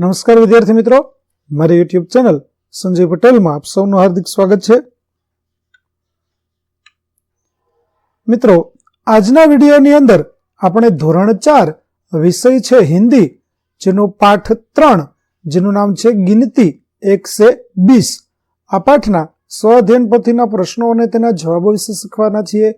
નમસ્કાર વિદ્યાર્થી મિત્રો, મારી યુટ્યુબ ચેનલ સંજય પટેલમાં આપ સૌનું હાર્દિક સ્વાગત છે। મિત્રો, આજના વિડીયોની અંદર આપણે ધોરણ 4 વિષય છે હિન્દી, જેનો પાઠ 3 જેનું નામ છે ગિનતી 1 से 20 આ પાઠના સ્વાધ્યાયન પોથીના પ્રશ્નો અને તેના જવાબો વિશે શીખવાના છીએ।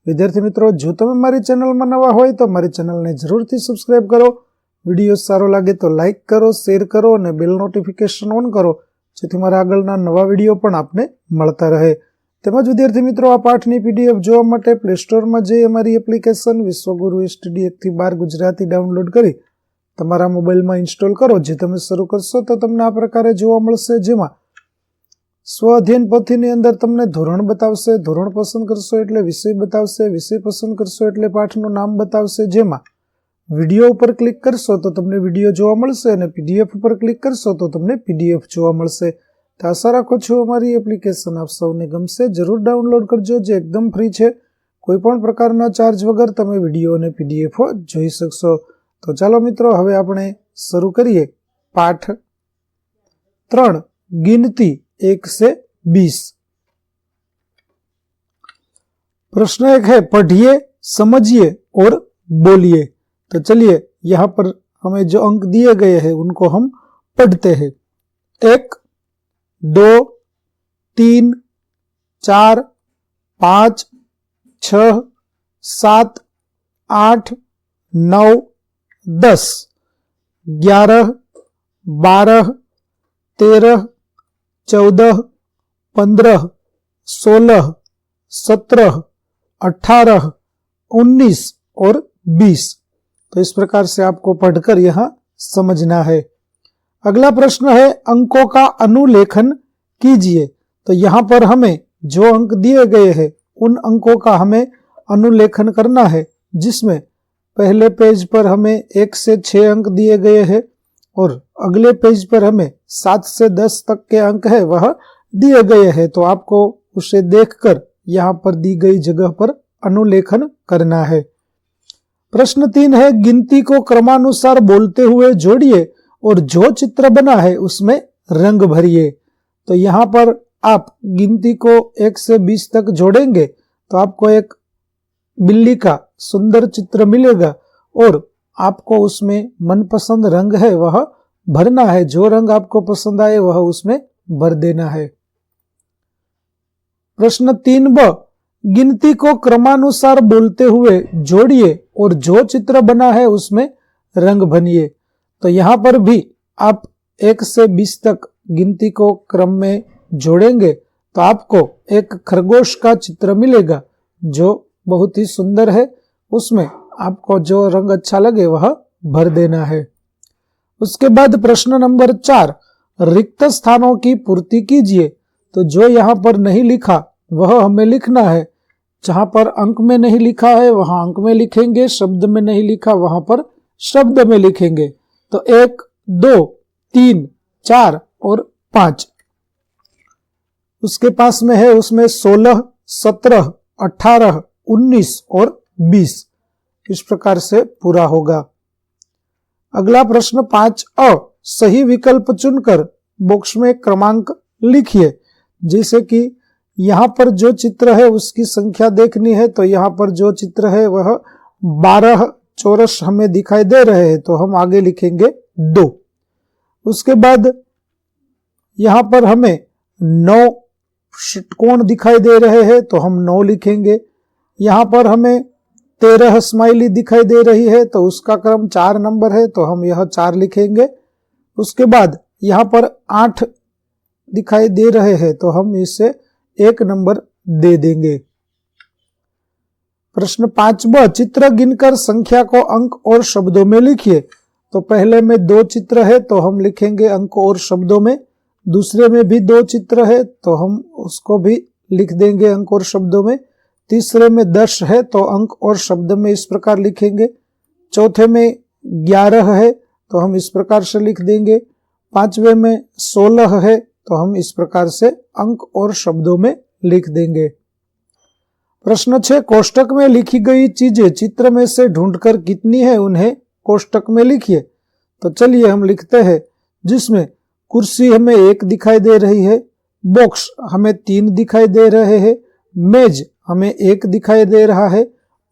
વિદ્યાર્થી મિત્રો, જો તમે મારી ચેનલમાં નવા હોય તો મારી ચેનલને જરૂરથી સબસ્ક્રાઇબ કરો। વિડીયો સારો લાગે તો લાઇક કરો, શેર કરો અને બેલ નોટિફિકેશન ઓન કરો, જેથી મારા આગળના નવા વિડીયો પણ આપને મળતા રહે। તેમજ વિદ્યાર્થી મિત્રો, આ પાઠની પીડીએફ જોવા માટે પ્લે સ્ટોરમાં જઈ અમારી એપ્લિકેશન વિશ્વગુરુ STD 1 થી 12 ગુજરાતી ડાઉનલોડ કરી તમારા મોબાઈલમાં ઇન્સ્ટોલ કરો। જે તમે શરૂ કરશો તો તમને આ પ્રકારે જોવા મળશે, જેમાં સ્વાધ્યાયન પોથીની અંદર તમને ધોરણ બતાવશે, ધોરણ પસંદ કરશો એટલે વિષય બતાવશે, વિષય પસંદ કરશો એટલે પાઠનું નામ બતાવશે। જેમાં વિડીયો ઉપર ક્લિક કરશો તો તમને વિડીયો જોવા મળશે અને પીડીએફ ઉપર ક્લિક કરશો તો તમને પીડીએફ જોવા મળશે। તો આશા રાખું છું અમારી એપ્લિકેશન આપ સૌને ગમશે। જરૂર ડાઉનલોડ કરજો, જે એકદમ ફ્રી છે। કોઈ પણ પ્રકારના ચાર્જ વગર તમે વિડીયો અને પીડીએફ જોઈ શકશો। તો ચાલો મિત્રો, હવે આપણે શરૂ કરીએ પાઠ 3 गिनती 1 से 20। प्रश्न 1 है, पढ़िए, समझिए और बोलिए। तो चलिए, यहाँ पर हमें जो अंक दिए गए हैं उनको हम पढ़ते हैं। 1, 2, 3, 4, 5, 6, 7, 8, 9, 10, 11, 12, 13, 14, 15, 16, 17, 18, 19 और 20। तो इस प्रकार से आपको पढ़कर यहां समझना है। अगला प्रश्न है, अंकों का अनुलेखन कीजिए। तो यहां पर हमें जो अंक दिए गए हैं उन अंकों का हमें अनुलेखन करना है, जिसमें पहले पेज पर हमें 1 से 6 अंक दिए गए हैं और अगले पेज पर हमें 7 से 10 तक के अंक है वह दिए गए हैं। तो आपको उसे देखकर यहाँ पर दी गई जगह पर अनुलेखन करना है। प्रश्न 3 है, गिनती को क्रमानुसार बोलते हुए जोड़िए और जो चित्र बना है उसमें रंग भरिए। तो यहाँ पर आप गिनती को 1 से 20 तक जोड़ेंगे तो आपको एक बिल्ली का सुंदर चित्र मिलेगा और आपको उसमें मनपसंद रंग है वह भरना है। जो रंग आपको पसंद आए वह उसमें भर देना है। प्रश्न 3ब, गिनती को क्रमानुसार बोलते हुए जोड़िए और जो चित्र बना है उसमें रंग भरिए। तो यहाँ पर भी आप 1 से 20 तक गिनती को क्रम में जोड़ेंगे तो आपको एक खरगोश का चित्र मिलेगा जो बहुत ही सुंदर है। उसमें आपको जो रंग अच्छा लगे वह भर देना है। उसके बाद प्रश्न नंबर 4, रिक्त स्थानों की पूर्ति कीजिए। तो जो यहाँ पर नहीं लिखा वह हमें लिखना है। जहां पर अंक में नहीं लिखा है वहां अंक में लिखेंगे, शब्द में नहीं लिखा वहां पर शब्द में लिखेंगे। तो 1, 2, 3, 4 और 5 उसके पास में है, उसमें 16, 17, 18, 19 और 20 इस प्रकार से पूरा होगा। अगला प्रश्न 5अ, सही विकल्प चुनकर बॉक्स में क्रमांक लिखिए। जैसे कि यहाँ पर जो चित्र है उसकी संख्या देखनी है, तो यहाँ पर जो चित्र है वह 12 चौरस हमें दिखाई दे रहे हैं, तो हम आगे लिखेंगे 2। उसके बाद यहाँ पर हमें 9 षटकोण दिखाई दे रहे हैं, तो हम 9 लिखेंगे। यहाँ पर हमें 13 स्माइली दिखाई दे रही है, तो उसका क्रम 4 नंबर है, तो हम यह 4 लिखेंगे। उसके बाद यहाँ पर 8 दिखाई दे रहे हैं, तो हम इसे 1 नंबर दे देंगे। प्रश्न 5ब, चित्र गिनकर संख्या को अंक और शब्दों में लिखिए। तो पहले में 2 चित्र है तो हम लिखेंगे अंक और शब्दों में। दूसरे में भी 2 चित्र है तो हम उसको भी लिख देंगे अंक और शब्दों में। तीसरे में 10 है तो अंक और शब्द में इस प्रकार लिखेंगे। चौथे में 11 है तो हम इस प्रकार से लिख देंगे। 5वें में 16 है तो हम इस प्रकार से अंक और शब्दों में लिख देंगे। प्रश्न 6, कोष्टक में लिखी गई चीजें चित्र में से ढूंढकर कितनी है उन्हें कोष्टक में लिखिए। तो चलिए हम लिखते हैं, जिसमें कुर्सी हमें 1 दिखाई दे रही है, बॉक्स हमें 3 दिखाई दे रहे हैं, मेज हमें 1 दिखाई दे रहा है,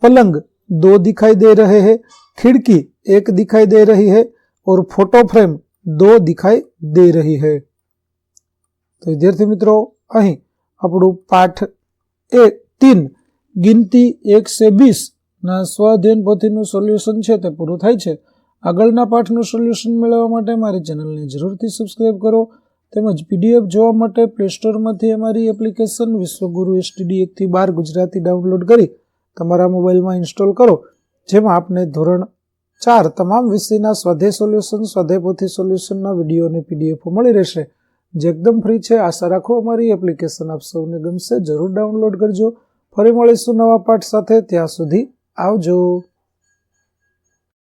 पलंग 2 दिखाई दे रहे हैं, खिड़की 1 दिखाई दे रही है और फोटो फ्रेम 2 दिखाई दे रही है। तो विद्यार्थी मित्रों, અહીં આપણું પાઠ 3 ગિનતી 1 से 20 ના સ્વાધ્યાયન પોથીનું સોલ્યુશન છે તે પૂરું થાય છે। આગળના પાઠનું સોલ્યુશન મેળવવા માટે મારી ચેનલને જરૂરથી સબસ્ક્રાઇબ કરો તેમજ પીડીએફ જોવા માટે પ્લે સ્ટોરમાંથી અમારી એપ્લિકેશન વિશ્વગુરુ STD 1 થી 12 ગુજરાતી ડાઉનલોડ કરી તમારા મોબાઈલમાં ઇન્સ્ટોલ કરો, જેમાં આપને ધોરણ 4 તમામ વિષયના સ્વાધ્યાય સોલ્યુશન, સ્વાધ્યાય પોથી સોલ્યુશનના વિડીયો અને પીડીએફ મળી રહેશે, જે એકદમ ફ્રી છે। આશા રાખો અમારી એપ્લિકેશન આપ સૌને ગમશે, જરૂર ડાઉનલોડ કરજો। ફરી મળીશું નવા પાઠ સાથે, ત્યાં સુધી આવજો।